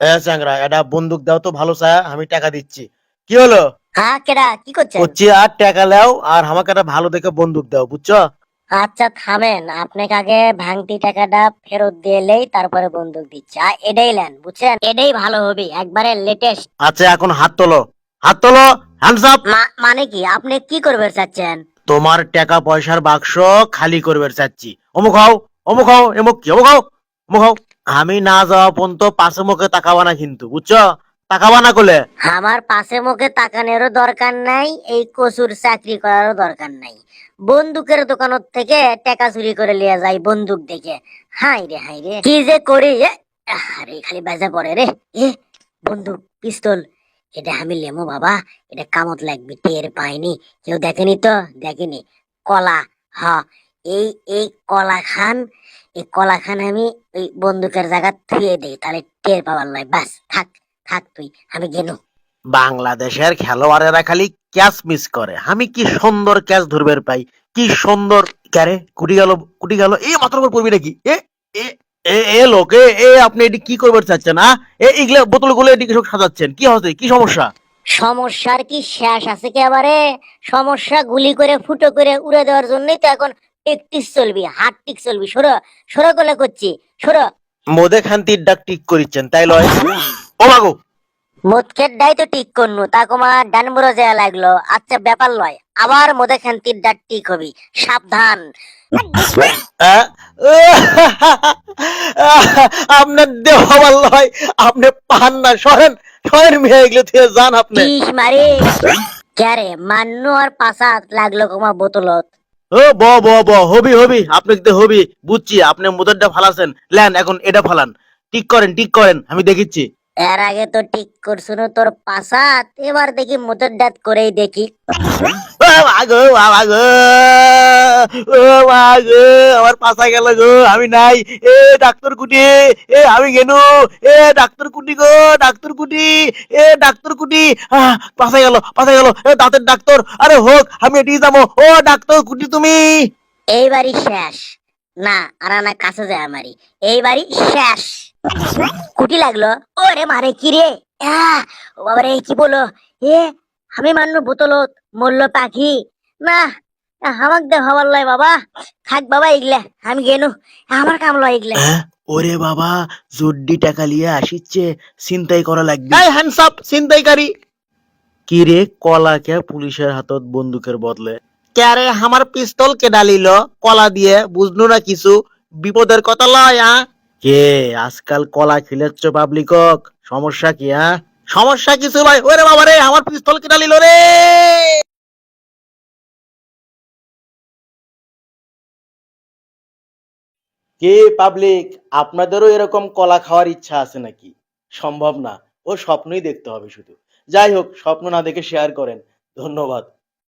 চ্যাংরা, এটা বন্দুক দাও তো ভালো চা, আমি টাকা দিচ্ছি। কি হলো? হ্যাঁ, কেডা কি করছেন? করছি আর টাকা লাও, আর আমাকে একটা ভালো দেখে বন্দুক দাও, বুঝছো? আচ্ছা থামেন, আপনাকে আগে ভাঙতি টাকাটা ফেরত দিলেই তারপরে বন্দুক দিচ্ছে। আর এটাই নেন, বুঝছেন, এটাই ভালো হবে, একবারে লেটেস্ট। আচ্ছা এখন হাত তোলো, হাত তোলো, হ্যান্ডস আপ। মানে কি, আপনি কি করবে চাচ্ছেন? তোমার টাকা পয়সার বাক্স খালি করবে চাচ্ছি। অমুক হও, অমুক হও, এমুক কি অমুক হও, অমুক হও। আমি না যাওয়া পর্যন্ত পাশে মুখে তাকাবা না কিন্তু, বুঝছো? তাকাবা না করলে। আমার পাশে মুখে তাকানোরও দরকার নাই, এই কচুর চাকরি করারও দরকার নাই। বন্দুকের দোকানের থেকে টাকা চুরি করে লিয়ে যাই বন্দুক দেখে। হাই রে হাই রে, কি যে করি আরে খালি বাজা পড়ে রে। এ বন্দুক, পিস্তল, এটা আমি লেমো বাবা, এটা কামত লাগবে, টের পাইনি, কেউ দেখেনি তো? দেখেনি। কলা, হ, এই এই কলা খান, এই কলা খান আমি ওই বন্দুকের জায়গা থুয়ে দেই, তাহলে টের পাওয়ার নয়। বাস থাক, থাক তুই, আমি গেলুম। বাংলাদেশের খেলোয়াড়েরা খালি ক্যাচ মিস করে, আমি কি সুন্দর ক্যাচ ধরবার পাই, কি সুন্দর। ক্যারে কুটি গেল, কুটি গেল, এই মাথার উপর পড়বি নাকি? এ এ এ এ লোকে, আপনি এটি কি করবার চাচ্ছেন? এগুলা বোতলগুলো এদিকে সব সাজাচ্ছেন, কি হচ্ছে, কি সমস্যা? সমস্যার কি শেষ আছে কি এবারে? সমস্যা গুলি করে ফুটো করে উড়ে দেওয়ার জন্যই তো এখন টেকটিস চলবি, হাত টিক চলবি। সরো, সরো গলে করছি, সরো। মোদে খান্তির ডাক ঠিক করিচ্ছেন তাই লয়? ও মাগো। মোদকের ডাই তো ঠিক করনু, তা কমা ডান বুড়ো দেয়া লাগলো। আচ্ছা ব্যাপার লয়, আবার মোদে খান্তির ডাক ঠিক হবি, সাবধান। আহ? আপনার দেহ ভালো হয়, আপনি পান না, সরেন, সরেন মেয়ে, এগুলো থেকে যান আপনি। ইস মারে, ক্যারে মান্নু আর পাশা লাগলো কমা বোতলত। ও ব ব ব হবি হবি, আপনি কিন্তু হবি, বুঝছি। আপনি মোদরটা ফালাছেন, লেন এখন এটা ফালান। ঠিক করেন, ঠিক করেন, আমি দেখিচ্ছি। এর আগে তো ঠিক করছুন তোর পাশাত, এবার দেখি মোদের ডাত করেই দেখি। ও মা গো, বাবা গো, ও মা গো, আমার পাশা গেল গো, আমি নাই। এ ডাক্তার কুটি, আমি গেনু। ডাক্তার কুটি গো, ডাক্তার কুটি, ডাক্তার কুটি। পাশা গেল, পাশা গেল, দাঁতের ডাক্তার, আরে হোক, আমি এটি যাবো। ও ডাক্তার কুটি তুমি। এইবারই শেষ। না আর না, কাছে যায় আমারই, এইবারই শেষ। কুটি লাগলো, ওরে মারে কি রে? আহ, ও বাবারে কি বলো? এ আমি মান্নু বোতলত, মরলো পাখি। না, আমাক দে হবার লয় বাবা, থাক বাবা এগুলা, আমি গেনু, আমার কাম লয় এগুলা। ওরে বাবা, জোড্ডি টাকা লিয়ে আসিচ্ছে, ছিনতাই করা লাগবে। এই হ্যান্ডস আপ ছিনতাইকারী। কি রে, কলা কে পুলিশের হাতত বন্দুকের বদলে? কে রে, আমার পিস্তল কে ডালিল কলা দিয়ে, বুঝলো না কিছু? বিপদের কথা লয়। কে আজকাল কলা খিলেচ্ছ পাবলিকক? সমস্যা কি? সমস্যা কিছু লয়। ওরে বাবা রে, আমার পিস্তল কে ডালিল রে। কে পাবলিক, আপনাদেরও এরকম কলা খাওয়ার ইচ্ছা আছে নাকি? সম্ভব না, ও স্বপ্নই দেখতে হবে শুধু। যাই হোক, স্বপ্ন না দেখে শেয়ার করেন। ধন্যবাদ।